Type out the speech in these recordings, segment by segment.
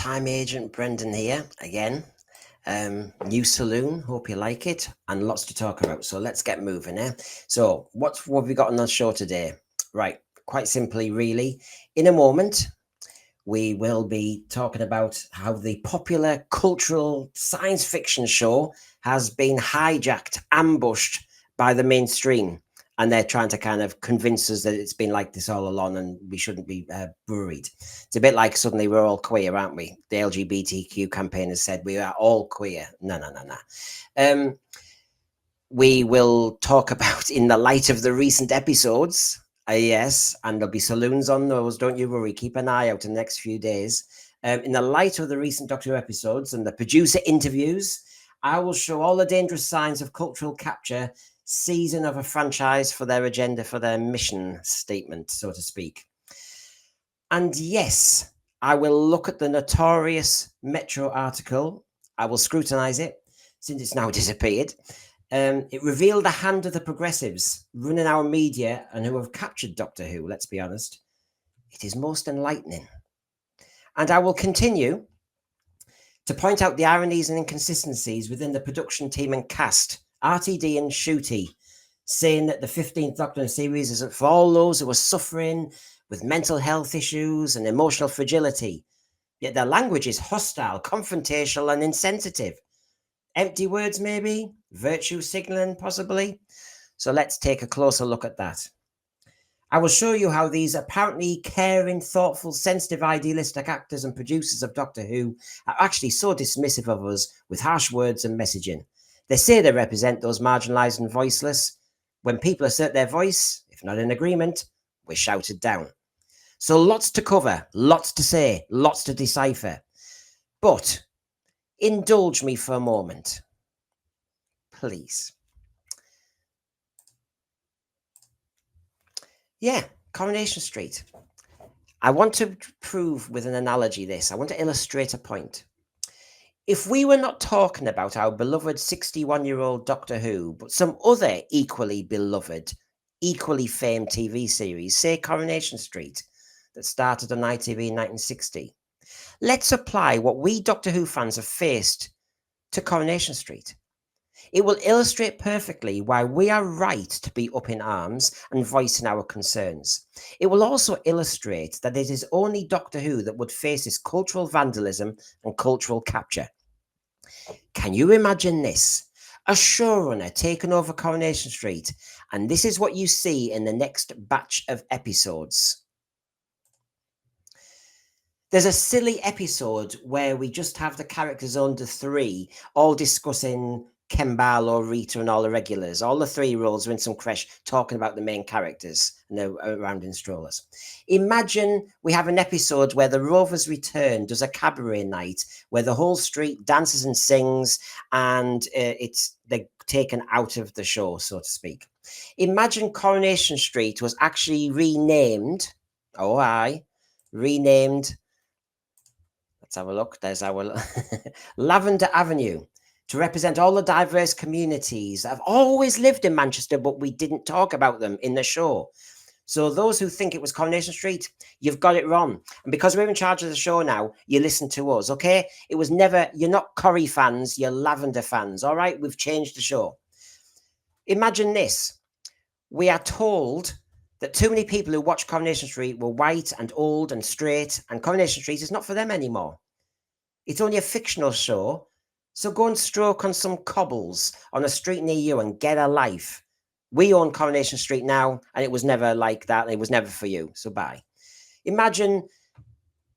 Time Agent Brendan here again. New saloon, hope you like it, and lots to talk about. So let's get moving, eh? So what have we got on the show today? Right, quite simply, really. In a moment, we will be talking about how the popular cultural science fiction show has been hijacked, ambushed by the mainstream. And they're trying to kind of convince us that it's been like this all along and we shouldn't be worried. It's a bit like suddenly we're all queer, aren't we? The LGBTQ campaign has said we are all queer. No. We will talk about in the light of the recent episodes. Yes, and there'll be saloons on those. Don't you worry. Keep an eye out in the next few days. In the light of the recent Doctor Who episodes and the producer interviews, I will show all the dangerous signs of cultural capture, season of a franchise for their agenda, for their mission statement, so to speak. And yes, I will look at the notorious Metro article. I will scrutinise it since it's now disappeared. It revealed the hand of the progressives running our media and who have captured Doctor Who, let's be honest. It is most enlightening. And I will continue to point out the ironies and inconsistencies within the production team and cast, RTD and Ncuti, saying that the 15th Doctor series is for all those who are suffering with mental health issues and emotional fragility. Yet their language is hostile, confrontational, and insensitive. Empty words, maybe? Virtue signaling, possibly? So let's take a closer look at that. I will show you how these apparently caring, thoughtful, sensitive, idealistic actors and producers of Doctor Who are actually so dismissive of us with harsh words and messaging. They say they represent those marginalised and voiceless. When people assert their voice, if not in agreement, we're shouted down. So lots to cover, lots to say, lots to decipher. But indulge me for a moment, please. Yeah, Coronation Street. I want to prove with an analogy this. I want to illustrate a point. If we were not talking about our beloved 61-year-old Doctor Who, but some other equally beloved, equally famed TV series, say Coronation Street, that started on ITV in 1960, let's apply what we Doctor Who fans have faced to Coronation Street. It will illustrate perfectly why we are right to be up in arms and voicing our concerns. It will also illustrate that it is only Doctor Who that would face this cultural vandalism and cultural capture. Can you imagine this? A showrunner taking over Coronation Street, and this is what you see in the next batch of episodes. There's a silly episode where we just have the characters under three all discussing Kembalo, Rita, and all the regulars. All the 3-year-olds are in some creche talking about the main characters and they're around in strollers. Imagine we have an episode where the Rovers return, does a cabaret night where the whole street dances and sings, and they're taken out of the show, so to speak. Imagine Coronation Street was actually renamed. Renamed. Let's have a look. There's our Lavender Avenue, to represent all the diverse communities that have always lived in Manchester, but we didn't talk about them in the show. So those who think it was Coronation Street, you've got it wrong. And because we're in charge of the show now, you listen to us, okay? It was never, you're not Corrie fans, you're Lavender fans, all right? We've changed the show. Imagine this. We are told that too many people who watch Coronation Street were white and old and straight, and Coronation Street is not for them anymore. It's only a fictional show, so go and stroke on some cobbles on a street near you and get a life. We own Coronation Street now, and it was never like that. It was never for you, so bye. Imagine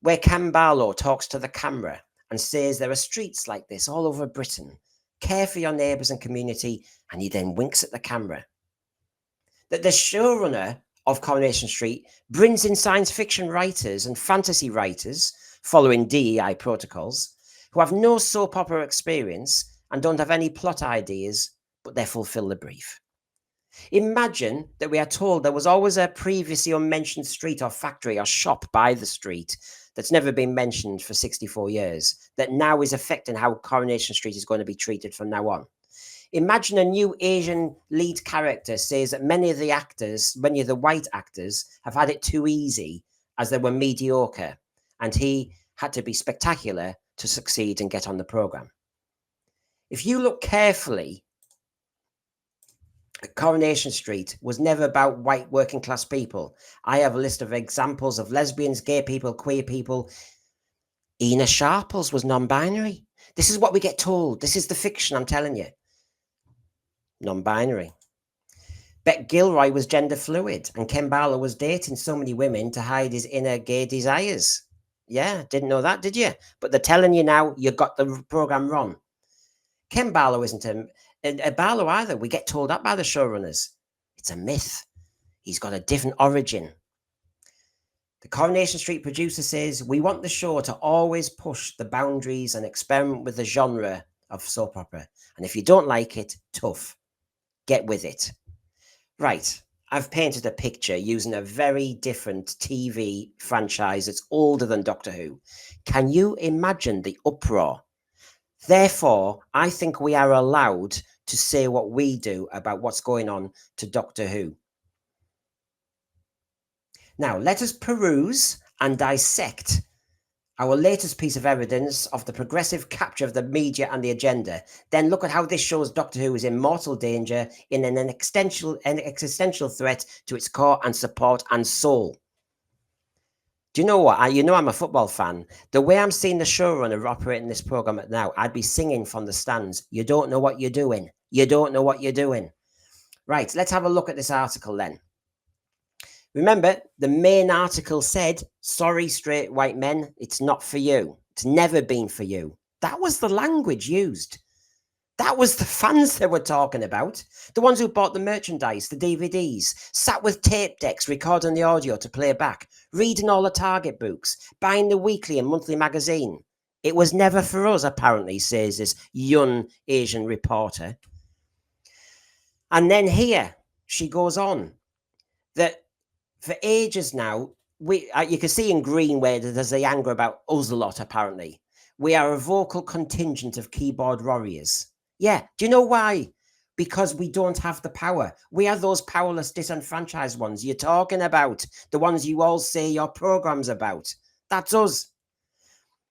where Kembalo talks to the camera and says there are streets like this all over Britain. Care for your neighbours and community, and he then winks at the camera. That the showrunner of Coronation Street brings in science fiction writers and fantasy writers following DEI protocols who have no soap opera experience and don't have any plot ideas, but they fulfill the brief. Imagine that we are told there was always a previously unmentioned street or factory or shop by the street that's never been mentioned for 64 years, that now is affecting how Coronation Street is going to be treated from now on. Imagine a new Asian lead character says that many of the white actors have had it too easy as they were mediocre, and he had to be spectacular to succeed and get on the program. If you look carefully, Coronation Street was never about white working class people. I have a list of examples of lesbians, gay people, queer people. Ina Sharples was non-binary. This is what we get told. This is the fiction, I'm telling you. Non-binary. Beck Gilroy was gender fluid, and Ken Barlow was dating so many women to hide his inner gay desires. Yeah, didn't know that, did you? But they're telling you now you got the program wrong. Ken Barlow isn't a Barlow either. We get told that by the showrunners. It's a myth. He's got a different origin. The Coronation Street producer says, we want the show to always push the boundaries and experiment with the genre of soap opera. And if you don't like it, tough. Get with it. Right. I've painted a picture using a very different TV franchise that's older than Doctor Who. Can you imagine the uproar? Therefore, I think we are allowed to say what we do about what's going on to Doctor Who. Now, let us peruse and dissect our latest piece of evidence of the progressive capture of the media and the agenda. Then look at how this shows Doctor Who is in mortal danger, in an existential threat to its core and support and soul. Do you know what? You know I'm a football fan. The way I'm seeing the showrunner operating this program now, I'd be singing from the stands. You don't know what you're doing. You don't know what you're doing. Right, let's have a look at this article then. Remember, the main article said, sorry, straight white men, it's not for you. It's never been for you. That was the language used. That was the fans they were talking about. The ones who bought the merchandise, the DVDs, sat with tape decks, recording the audio to play back, reading all the Target books, buying the weekly and monthly magazine. It was never for us, apparently, says this young Asian reporter. And then here she goes on that for ages now, you can see in green where there's the anger about us a lot, apparently. We are a vocal contingent of keyboard warriors. Yeah, do you know why? Because we don't have the power. We are those powerless, disenfranchised ones you're talking about, the ones you all say your program's about. That's us.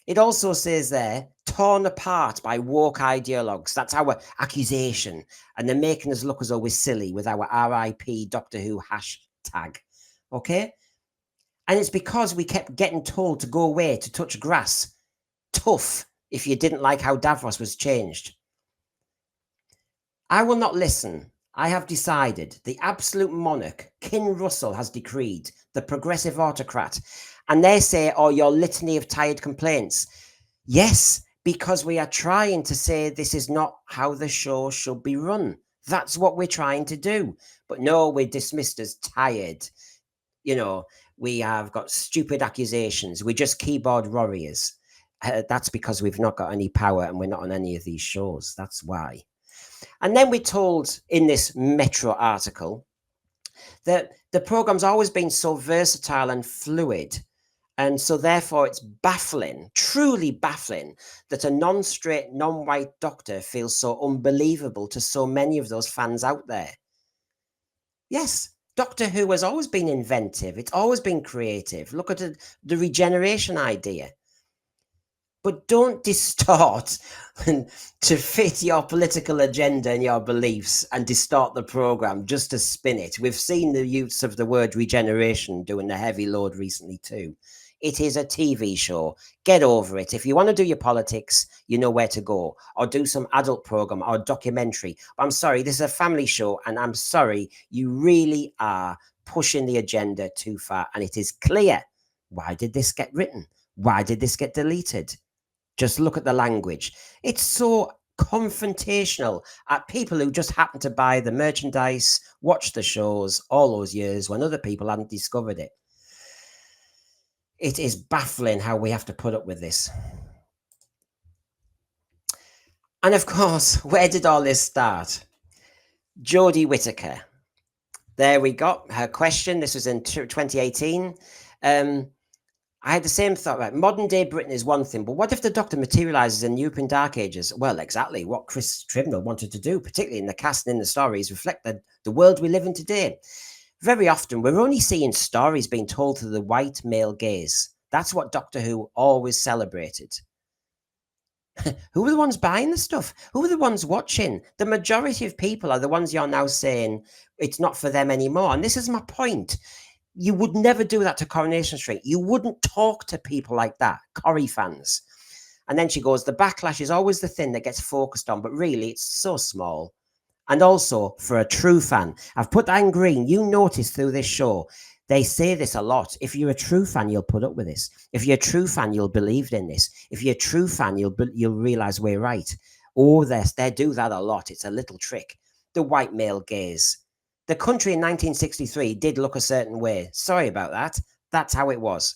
It also says there, torn apart by woke ideologues. That's our accusation. And they're making us look as though we're silly with our RIP Doctor Who hashtag. Okay? And it's because we kept getting told to go away, to touch grass. Tough if you didn't like how Davros was changed. I will not listen. I have decided. The absolute monarch, Kin Russell, has decreed. The progressive autocrat. And they say, oh, your litany of tired complaints. Yes, because we are trying to say this is not how the show should be run. That's what we're trying to do. But no, we're dismissed as tired. You know, we have got stupid accusations. We're just keyboard warriors. That's because we've not got any power and we're not on any of these shows. That's why. And then we're told in this Metro article that the program's always been so versatile and fluid. And so therefore it's baffling, truly baffling, that a non-straight, non-white doctor feels so unbelievable to so many of those fans out there. Yes, Doctor Who has always been inventive. It's always been creative. Look at the regeneration idea. But don't distort to fit your political agenda and your beliefs and distort the program just to spin it. We've seen the use of the word regeneration doing the heavy load recently too. It is a TV show. Get over it. If you want to do your politics, you know where to go. Or do some adult program or documentary. I'm sorry, this is a family show, and I'm sorry, you really are pushing the agenda too far. And it is clear. Why did this get written? Why did this get deleted? Just look at the language. It's so confrontational at people who just happen to buy the merchandise, watch the shows all those years when other people hadn't discovered it. It is baffling how we have to put up with this. And of course, where did all this start? Jodie Whittaker. There we got her question. This was in 2018. I had the same thought, right? Modern day Britain is one thing, but what if the Doctor materializes in European Dark Ages? Well, exactly what Chris Chibnall wanted to do, particularly in the cast and in the stories, reflect the world we live in today. Very often, we're only seeing stories being told through the white male gaze. That's what Doctor Who always celebrated. Who are the ones buying the stuff? Who are the ones watching? The majority of people are the ones you're now saying it's not for them anymore. And this is my point. You would never do that to Coronation Street. You wouldn't talk to people like that, Corrie fans. And then she goes, the backlash is always the thing that gets focused on, but really it's so small. And also for a true fan, I've put that in green. You notice through this show, they say this a lot. If you're a true fan, you'll put up with this. If you're a true fan, you'll believe in this. If you're a true fan, you'll realize we're right. Oh, they do that a lot. It's a little trick. The white male gaze. The country in 1963 did look a certain way. Sorry about that. That's how it was.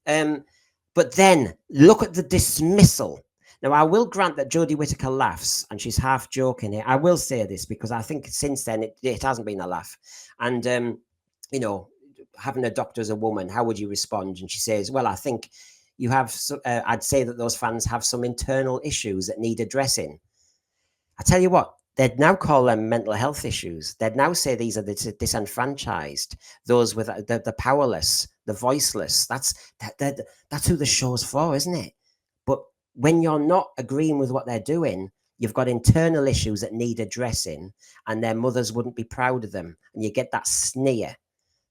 But then look at the dismissal. Now, I will grant that Jodie Whittaker laughs, and she's half joking here. I will say this because I think since then it hasn't been a laugh. And, you know, having a doctor as a woman, how would you respond? And she says, well, I think you have, I'd say that those fans have some internal issues that need addressing. I tell you what, they'd now call them mental health issues. They'd now say these are the disenfranchised, those with the powerless, the voiceless. That's who the show's for, isn't it? But when you're not agreeing with what they're doing, you've got internal issues that need addressing, and their mothers wouldn't be proud of them. And you get that sneer.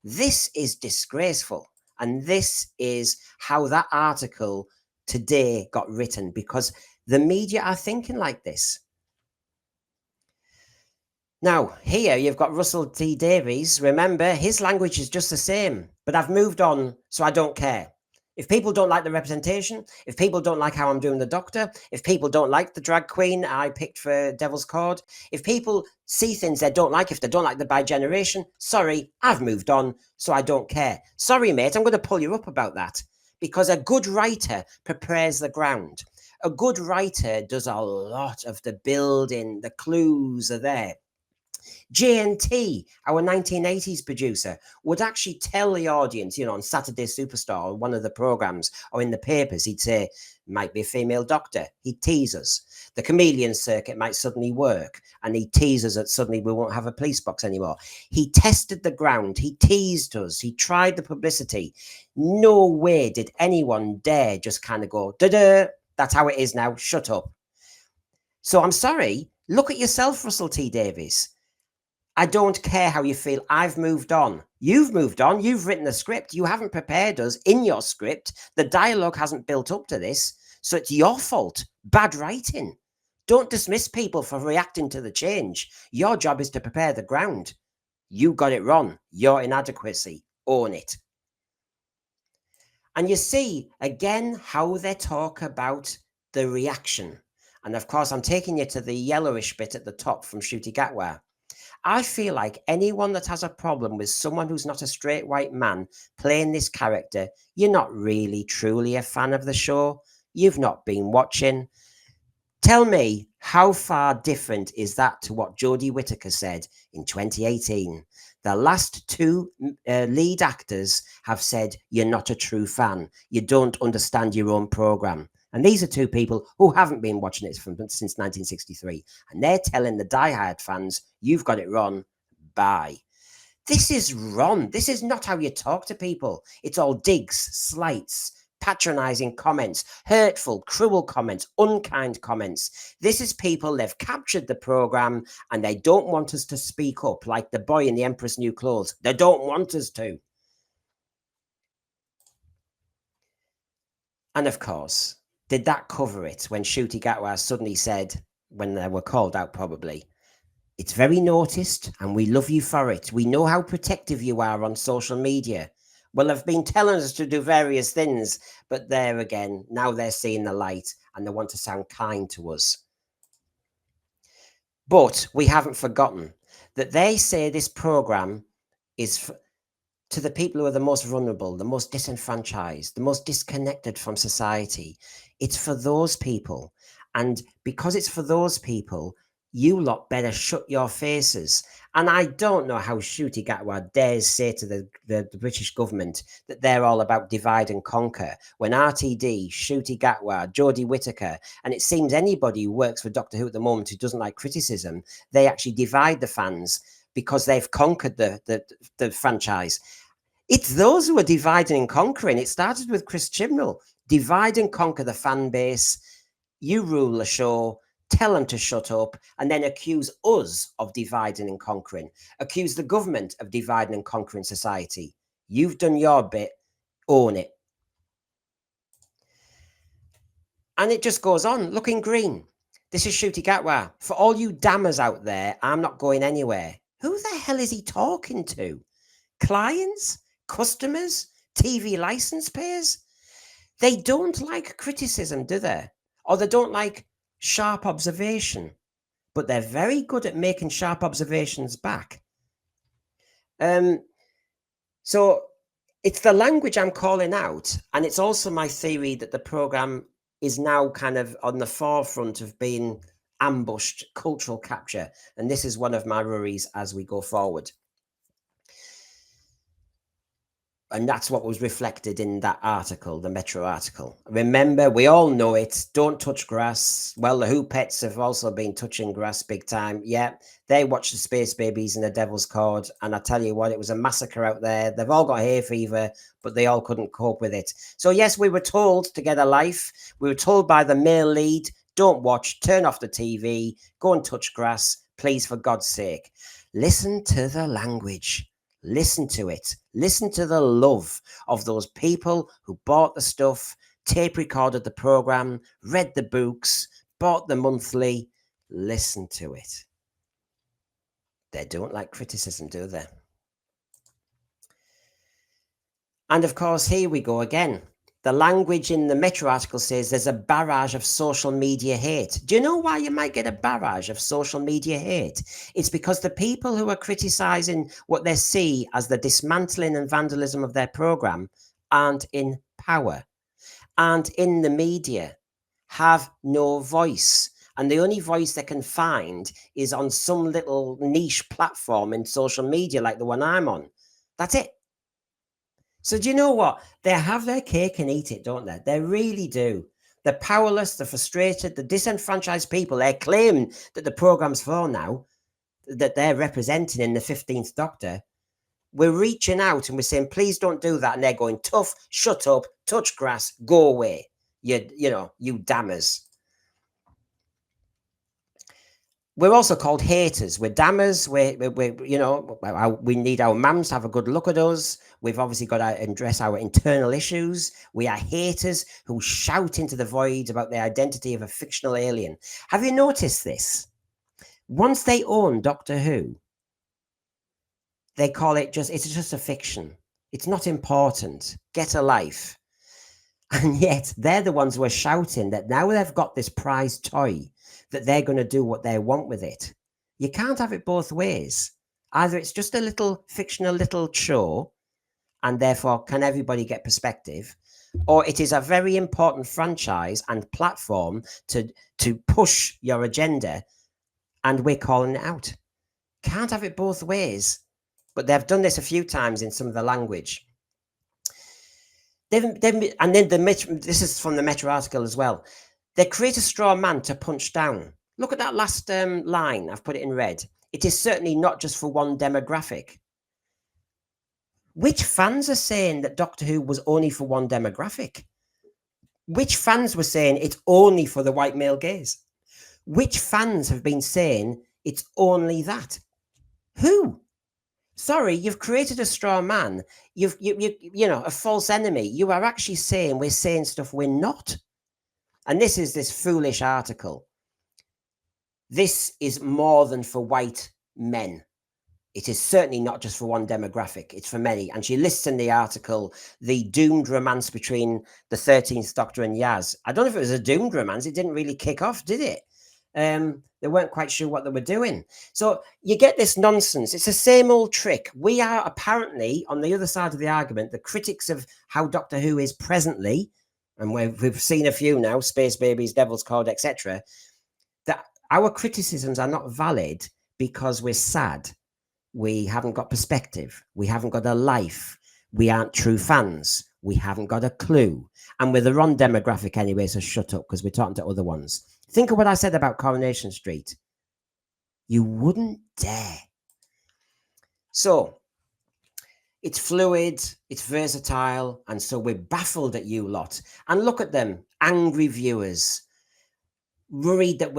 This is disgraceful. And this is how that article today got written, because the media are thinking like this. Now, here you've got Russell T Davies. Remember, his language is just the same, but I've moved on, so I don't care. If people don't like the representation, if people don't like how I'm doing the Doctor, if people don't like the drag queen I picked for Devil's Cord, if people see things they don't like, if they don't like the bi-generation, sorry, I've moved on, so I don't care. Sorry, mate, I'm going to pull you up about that, because a good writer prepares the ground. A good writer does a lot of the building, the clues are there. JNT, our 1980s producer, would actually tell the audience, you know, on Saturday Superstar or one of the programs or in the papers, he'd say, might be a female doctor. He'd tease us. The chameleon circuit might suddenly work, and he'd tease us that suddenly we won't have a police box anymore. He tested the ground. He teased us. He tried the publicity. No way did anyone dare just kind of go, da-da, that's how it is now, shut up. So I'm sorry, look at yourself, Russell T Davies. I don't care how you feel. I've moved on. You've moved on. You've written the script. You haven't prepared us in your script. The dialogue hasn't built up to this. So it's your fault. Bad writing. Don't dismiss people for reacting to the change. Your job is to prepare the ground. You got it wrong. Your inadequacy. Own it. And you see, again, how they talk about the reaction. And of course, I'm taking you to the yellowish bit at the top from Ncuti Gatwa. I feel like anyone that has a problem with someone who's not a straight white man playing this character, you're not really truly a fan of the show. You've not been watching. Tell me, how far different is that to what Jodie Whittaker said in 2018? The last two lead actors have said, you're not a true fan. You don't understand your own program. And these are two people who haven't been watching it since 1963. And they're telling the diehard fans, you've got it wrong. Bye. This is wrong. This is not how you talk to people. It's all digs, slights, patronizing comments, hurtful, cruel comments, unkind comments. This is people, they've captured the program and they don't want us to speak up like the boy in The Emperor's New Clothes. They don't want us to. And of course, did that cover it when Ncuti Gatwa suddenly said, when they were called out probably, it's very noticed and we love you for it. We know how protective you are on social media. Well, they've been telling us to do various things, but there again, now they're seeing the light and they want to sound kind to us. But we haven't forgotten that they say this program is to the people who are the most vulnerable, the most disenfranchised, the most disconnected from society. It's for those people. And because it's for those people, you lot better shut your faces. And I don't know how Ncuti Gatwa dares say to the British government that they're all about divide and conquer, when RTD, Ncuti Gatwa, Jodie Whittaker, and it seems anybody who works for Doctor Who at the moment who doesn't like criticism, they actually divide the fans because they've conquered the franchise. It's those who are dividing and conquering. It started with Chris Chibnall. Divide and conquer the fan base. You rule the show, tell them to shut up, and then accuse us of dividing and conquering. Accuse the government of dividing and conquering society. You've done your bit, own it. And it just goes on, looking green. This is Ncuti Gatwa. For all you dammers out there, I'm not going anywhere. Who the hell is he talking to? Clients? Customers? TV license payers? They don't like criticism, do they? Or they don't like sharp observation. But they're very good at making sharp observations back. So it's the language I'm calling out. And it's also my theory that the programme is now kind of on the forefront of being ambushed cultural capture. And this is one of my worries as we go forward. And that's what was reflected in that article, the Metro article. Remember, we all know it. Don't touch grass. Well, the Who Pets have also been touching grass big time. Yeah, they watched the Space Babies and the Devil's Cord. And I tell you what, it was a massacre out there. They've all got hay fever, but they all couldn't cope with it. So yes, we were told to get a life. We were told by the male lead, don't watch, turn off the TV, go and touch grass, please, for God's sake. Listen to the language. Listen to it. Listen to the love of those people who bought the stuff, tape recorded the program, read the books, bought the monthly. Listen to it. They don't like criticism, do they? And of course, here we go again. The language in the Metro article says there's a barrage of social media hate. Do you know why you might get a barrage of social media hate? It's because the people who are criticising what they see as the dismantling and vandalism of their programme aren't in power, aren't in the media, have no voice. And the only voice they can find is on some little niche platform in social media like the one I'm on. That's it. So do you know what? They have their cake and eat it, don't they? They really do. The powerless, the frustrated, the disenfranchised people, they claim that the programme's for now, that they're representing in the 15th Doctor. We're reaching out and we're saying, please don't do that. And they're going, tough, shut up, touch grass, go away. You dammers. We're also called haters. We're dammers. We need our mums to have a good look at us. We've obviously got to address our internal issues. We are haters who shout into the void about the identity of a fictional alien. Have you noticed this? Once they own Doctor Who, they call it it's just a fiction. It's not important. Get a life. And yet they're the ones who are shouting that now they've got this prized toy, that they're going to do what they want with it. You can't have it both ways. Either it's just a little fictional little show, and therefore can everybody get perspective, or it is a very important franchise and platform to push your agenda, and we're calling it out. Can't have it both ways. But they've done this a few times in some of the language. And then this is from the Metro article as well. They create a straw man to punch down. Look at that last line. I've put it in red. It is certainly not just for one demographic. Which fans are saying that Doctor Who was only for one demographic? Which fans were saying it's only for the white male gaze? Which fans have been saying it's only that? Who? Sorry, you've created a straw man. You a false enemy. You are actually saying we're saying stuff we're not. And this is this foolish article. This is more than for white men. It is certainly not just for one demographic. It's for many. And she lists in the article the doomed romance between the 13th Doctor and Yaz. I don't know if it was a doomed romance. It didn't really kick off, did it? They weren't quite sure what they were doing. So you get this nonsense. It's the same old trick. We are apparently, on the other side of the argument, the critics of how Doctor Who is presently, and we've seen a few now, Space Babies, Devil's Cord, etc., that our criticisms are not valid because we're sad. We haven't got perspective. We haven't got a life. We aren't true fans. We haven't got a clue. And we're the wrong demographic anyway, so shut up because we're talking to other ones. Think of what I said about Coronation Street. You wouldn't dare. So, It's fluid, it's versatile, and so we're baffled at you lot. And look at them, angry viewers, worried that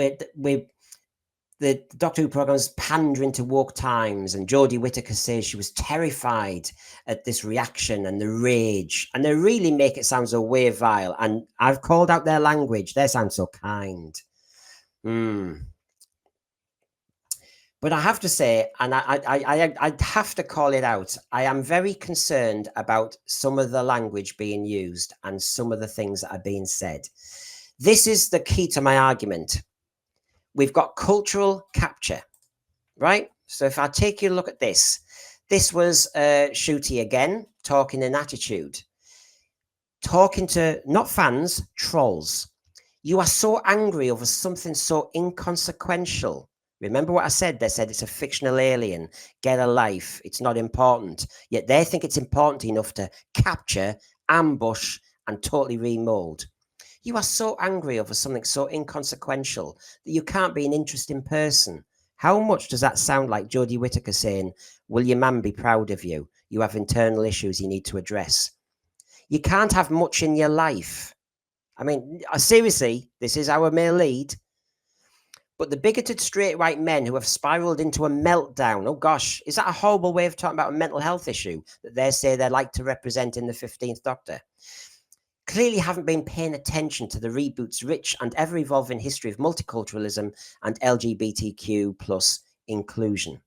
the Doctor Who programme is pandering to woke times, and Jodie Whittaker says she was terrified at this reaction and the rage, and they really make it sound so way vile. And I've called out their language; they sound so kind. But I have to say, and I have to call it out, I am very concerned about some of the language being used and some of the things that are being said. This is the key to my argument. We've got cultural capture, right? So if I take you a look at this, this was Ncuti again, talking in attitude, talking to not fans, trolls. You are so angry over something so inconsequential. Remember what I said? They said it's a fictional alien. Get a life. It's not important. Yet they think it's important enough to capture, ambush, and totally remold. You are so angry over something so inconsequential that you can't be an interesting person. How much does that sound like Jodie Whittaker saying, "Will your man be proud of you? You have internal issues you need to address." You can't have much in your life. I mean, seriously, this is our male lead. But the bigoted straight right men who have spiraled into a meltdown, oh gosh, is that a horrible way of talking about a mental health issue that they say they like to represent in the 15th Doctor? Clearly haven't been paying attention to the reboot's rich and ever-evolving history of multiculturalism and LGBTQ plus inclusion.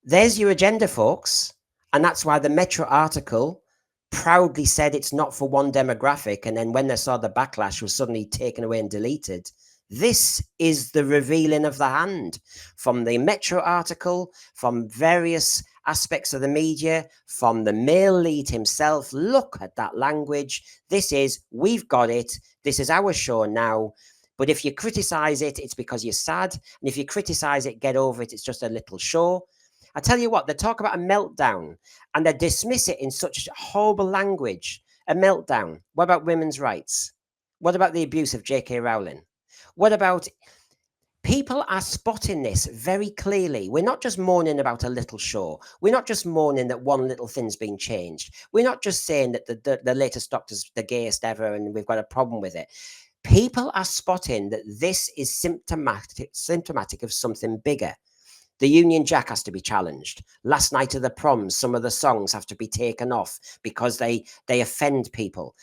There's your agenda, folks. And that's why the Metro article proudly said it's not for one demographic, and then when they saw the backlash was suddenly taken away and deleted. This is the revealing of the hand from the Metro article, from various aspects of the media, from the male lead himself. Look at that language. This is, we've got it. This is our show now. But if you criticize it, it's because you're sad. And if you criticize it, get over it. It's just a little show. I tell you what, they talk about a meltdown and they dismiss it in such horrible language. A meltdown. What about women's rights? What about the abuse of J.K. Rowling? What about people are spotting this very clearly? We're not just moaning about a little show. We're not just moaning that one little thing's been changed. We're not just saying that the latest Doctor's the gayest ever and we've got a problem with it. People are spotting that this is symptomatic of something bigger. The Union Jack has to be challenged. Last night of the proms, some of the songs have to be taken off because they offend people.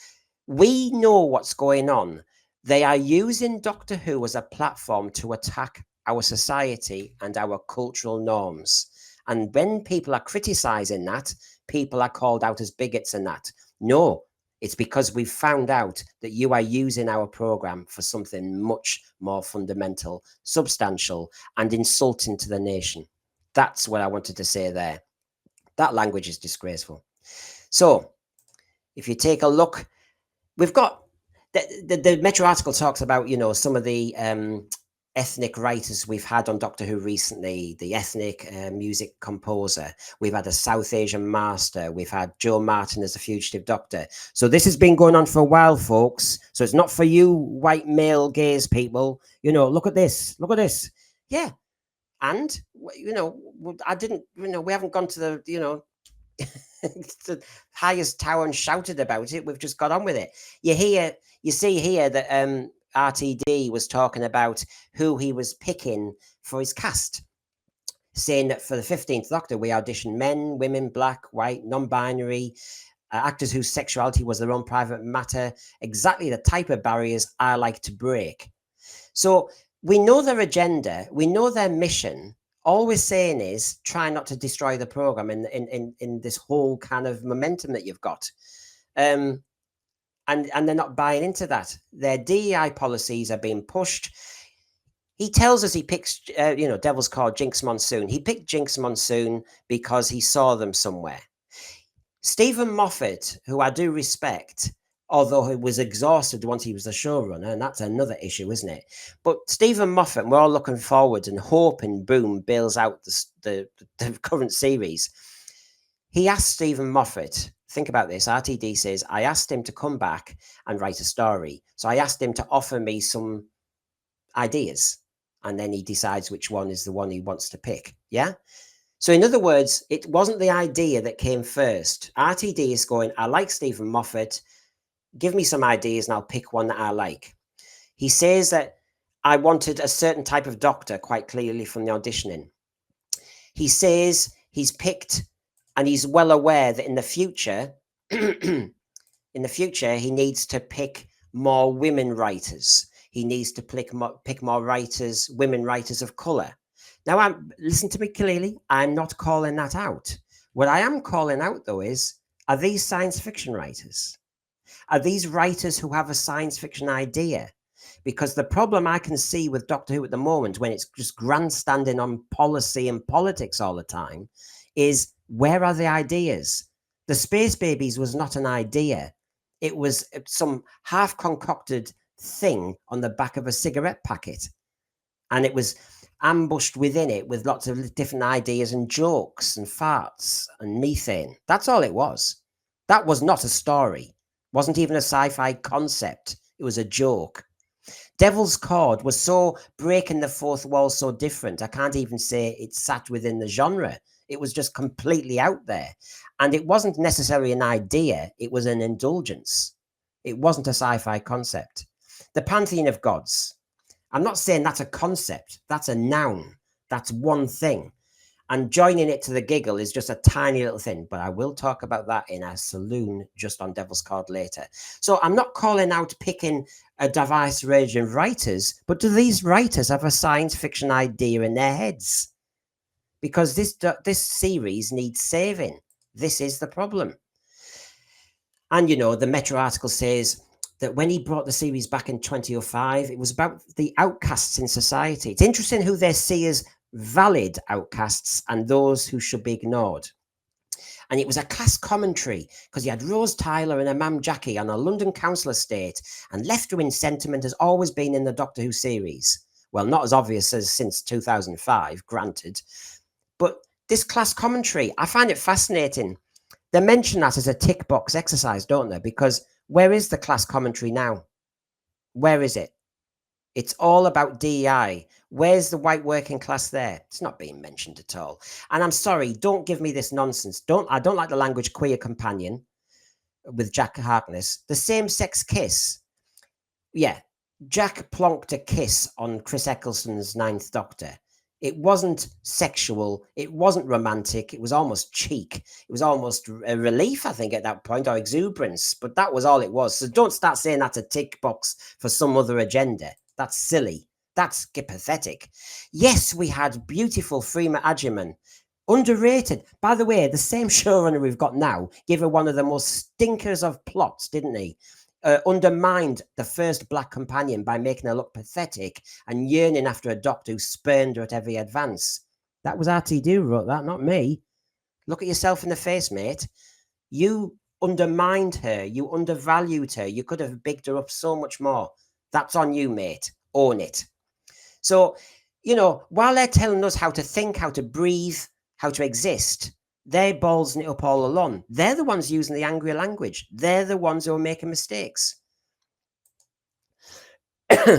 We know what's going on. They are using Doctor Who as a platform to attack our society and our cultural norms. And when people are criticizing that, people are called out as bigots and that. No, it's because we've found out that you are using our program for something much more fundamental, substantial, and insulting to the nation. That's what I wanted to say there. That language is disgraceful. So, if you take a look, we've got the Metro article talks about, some of the ethnic writers we've had on Doctor Who recently, the ethnic music composer. We've had a South Asian master. We've had Joe Martin as a fugitive doctor. So this has been going on for a while, folks. So it's not for you white male gays people. Look at this. Look at this. Yeah. And, I didn't, we haven't gone to the, the highest tower and shouted about it. We've just got on with it. You see here that RTD was talking about who he was picking for his cast, saying that for the 15th Doctor, we auditioned men, women, black, white, non-binary, actors whose sexuality was their own private matter, exactly the type of barriers I like to break. So we know their agenda, we know their mission. All we're saying is try not to destroy the program in this whole kind of momentum that you've got. And they're not buying into that. Their DEI policies are being pushed. He tells us he picks, Devil's called Jinx Monsoon. He picked Jinx Monsoon because he saw them somewhere. Stephen Moffat, who I do respect, although he was exhausted once he was the showrunner, and that's another issue, isn't it? But Stephen Moffat, we're all looking forward and hoping Boom bails out the current series. He asked Stephen Moffat, think about this, RTD says, I asked him to come back and write a story. So I asked him to offer me some ideas, and then he decides which one is the one he wants to pick, yeah? So in other words, it wasn't the idea that came first. RTD is going, I like Stephen Moffat, give me some ideas and I'll pick one that I like. He says that I wanted a certain type of doctor quite clearly from the auditioning. He says he's picked and he's well aware that in the future, in the future, he needs to pick more women writers. He needs to pick more writers, women writers of colour. Now, listen to me clearly. I'm not calling that out. What I am calling out, though, is, are these science fiction writers? Are these writers who have a science fiction idea? Because the problem I can see with Doctor Who at the moment, when it's just grandstanding on policy and politics all the time, is where are the ideas? The Space Babies was not an idea. It was some half-concocted thing on the back of a cigarette packet. And it was ambushed within it with lots of different ideas and jokes and farts and methane. That's all it was. That was not a story. Wasn't even a sci-fi concept. It was a joke. Devil's Cord was so breaking the fourth wall, so different. I can't even say it sat within the genre. It was just completely out there. And it wasn't necessarily an idea. It was an indulgence. It wasn't a sci-fi concept. The Pantheon of Gods. I'm not saying that's a concept. That's a noun. That's one thing. And joining it to the giggle is just a tiny little thing, but I will talk about that in a saloon just on Devil's Card later. So I'm not calling out picking a diverse range of writers, but do these writers have a science fiction idea in their heads? Because this series needs saving. This is the problem. And, you know, the Metro article says that when he brought the series back in 2005, it was about the outcasts in society. It's interesting who they see as valid outcasts and those who should be ignored. And it was a class commentary because you had Rose Tyler and Imam Jackie on a London council estate, and left-wing sentiment has always been in the Doctor Who series. Well, not as obvious as since 2005, granted. But this class commentary, I find it fascinating. They mention that as a tick box exercise, don't they? Because where is the class commentary now? Where is it? It's all about DEI. Where's the white working class there? It's not being mentioned at all. And I'm sorry, don't give me this nonsense. I don't like the language queer companion with Jack Harkness. The same-sex kiss. Yeah, Jack plonked a kiss on Chris Eccleston's Ninth Doctor. It wasn't sexual. It wasn't romantic. It was almost cheek. It was almost a relief, I think, at that point, or exuberance. But that was all it was. So don't start saying that's a tick box for some other agenda. That's silly. That's pathetic. Yes, we had beautiful Freema Agyeman. Underrated. By the way, the same showrunner we've got now gave her one of the most stinkers of plots, didn't he? Undermined the first black companion by making her look pathetic and yearning after a doctor who spurned her at every advance. That was RTD who wrote that, not me. Look at yourself in the face, mate. You undermined her. You undervalued her. You could have bigged her up so much more. That's on you, mate. Own it. So, you know, while they're telling us how to think, how to breathe, how to exist, they're ballsing it up all along. They're the ones using the angry language. They're the ones who are making mistakes.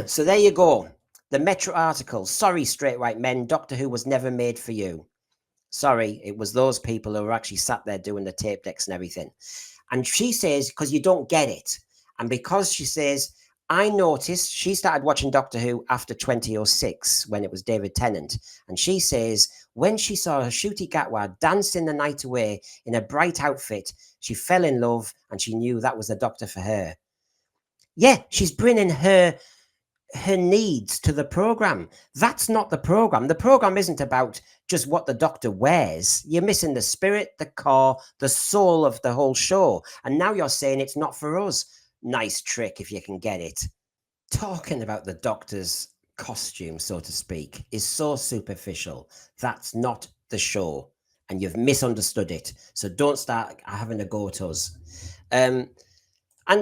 So there you go. The Metro article. Sorry, straight white men. Doctor Who was never made for you. Sorry, it was those people who were actually sat there doing the tape decks and everything. And she says, because you don't get it. And because she says, I noticed she started watching Doctor Who after 2006 when it was David Tennant. And she says when she saw Ncuti Gatwa dancing the night away in a bright outfit, she fell in love and she knew that was the Doctor for her. Yeah, she's bringing her needs to the program. That's not the program. The program isn't about just what the Doctor wears. You're missing the spirit, the core, the soul of the whole show. And now you're saying it's not for us. Nice trick if you can get it. Talking about the Doctor's costume, so to speak, is so superficial. That's not the show, and you've misunderstood it. So don't start having a go at us. And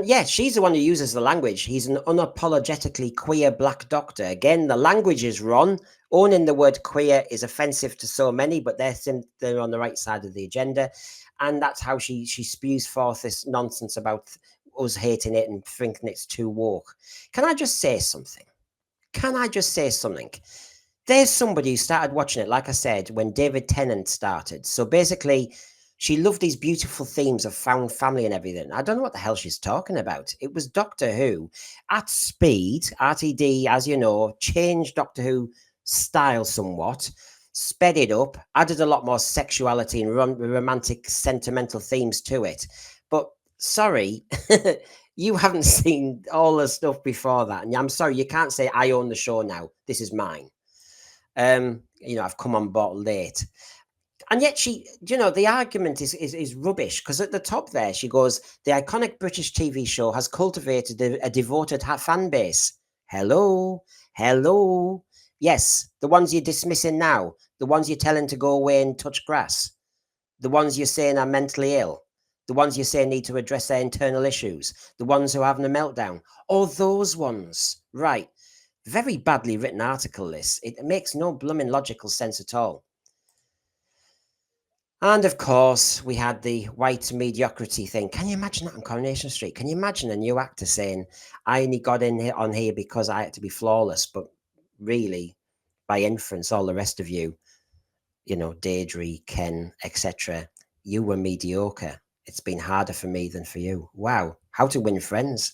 yeah, she's the one who uses the language. He's an unapologetically queer black doctor. Again, the language is wrong. Owning the word queer is offensive to so many, but they're on the right side of the agenda. And that's how she spews forth this nonsense about us hating it and thinking it's too woke. Can I just say something? There's somebody who started watching it, like I said, when David Tennant started. So basically, she loved these beautiful themes of found family and everything. I don't know what the hell she's talking about. It was Doctor Who at speed. RTD, as you know, changed Doctor Who style somewhat, sped it up, added a lot more sexuality and romantic, sentimental themes to it. But sorry, you haven't seen all the stuff before that. And I'm sorry, you can't say, I own the show now. This is mine. I've come on board late. And yet the argument is rubbish, because at the top there, she goes, the iconic British TV show has cultivated a devoted fan base. Hello, hello. Yes, the ones you're dismissing now, the ones you're telling to go away and touch grass, the ones you're saying are mentally ill, the ones you're saying need to address their internal issues, the ones who are having a meltdown, all those ones. Right. Very badly written article, this. It makes no blooming logical sense at all. And of course, we had the white mediocrity thing. Can you imagine that on Coronation Street? Can you imagine a new actor saying, I only got in here on here because I had to be flawless, but really, by inference, all the rest of you, Deirdre, Ken, etc., you were mediocre. It's been harder for me than for you. Wow. How to win friends.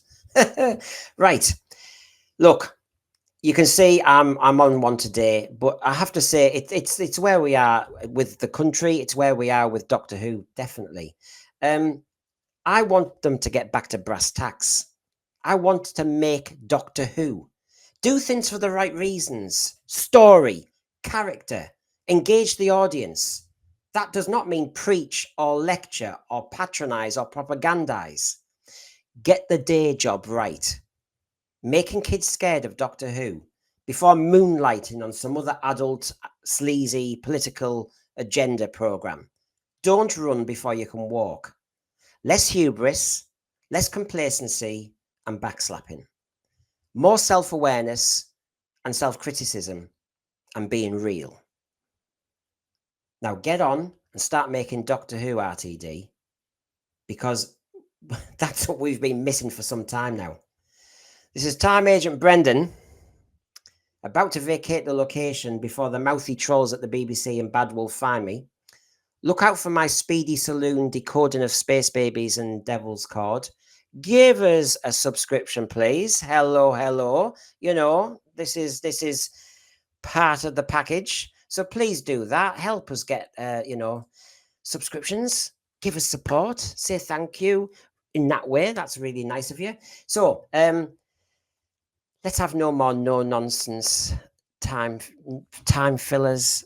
Right. Look, you can see I'm on one today, but I have to say it's where we are with the country. It's where we are with Doctor Who, definitely. I want them to get back to brass tacks. I want to make Doctor Who. Do things for the right reasons. Story, character, engage the audience. That does not mean preach or lecture or patronize or propagandize. Get the day job right. Making kids scared of Doctor Who before moonlighting on some other adult, sleazy, political agenda program. Don't run before you can walk. Less hubris, less complacency and backslapping. More self-awareness and self-criticism and being real. Now get on and start making Doctor Who, RTD, because that's what we've been missing for some time now. This is Time Agent Brendan, about to vacate the location before the mouthy trolls at the BBC and Bad Wolf find me. Look out for my speedy saloon decoding of Space Babies and Devil's Cord. Give us a subscription, please. Hello. This is part of the package. So please do that. Help us get, subscriptions. Give us support. Say thank you in that way. That's really nice of you. So, let's have no more no-nonsense time fillers,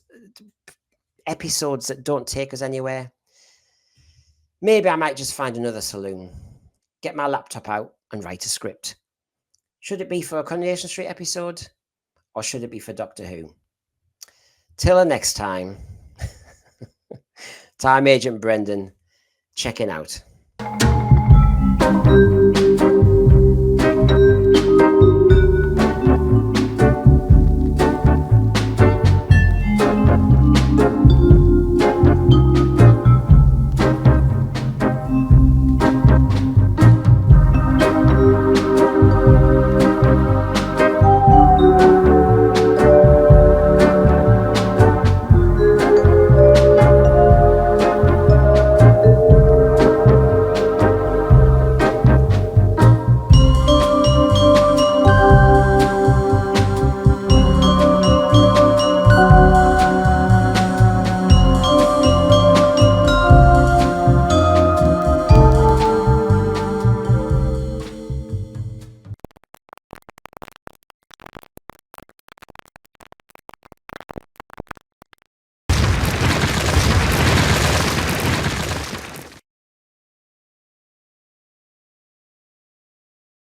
episodes that don't take us anywhere. Maybe I might just find another saloon, get my laptop out and write a script. Should it be for a Coronation Street episode or should it be for Doctor Who? Till the next time, Time Agent Brendan checking out.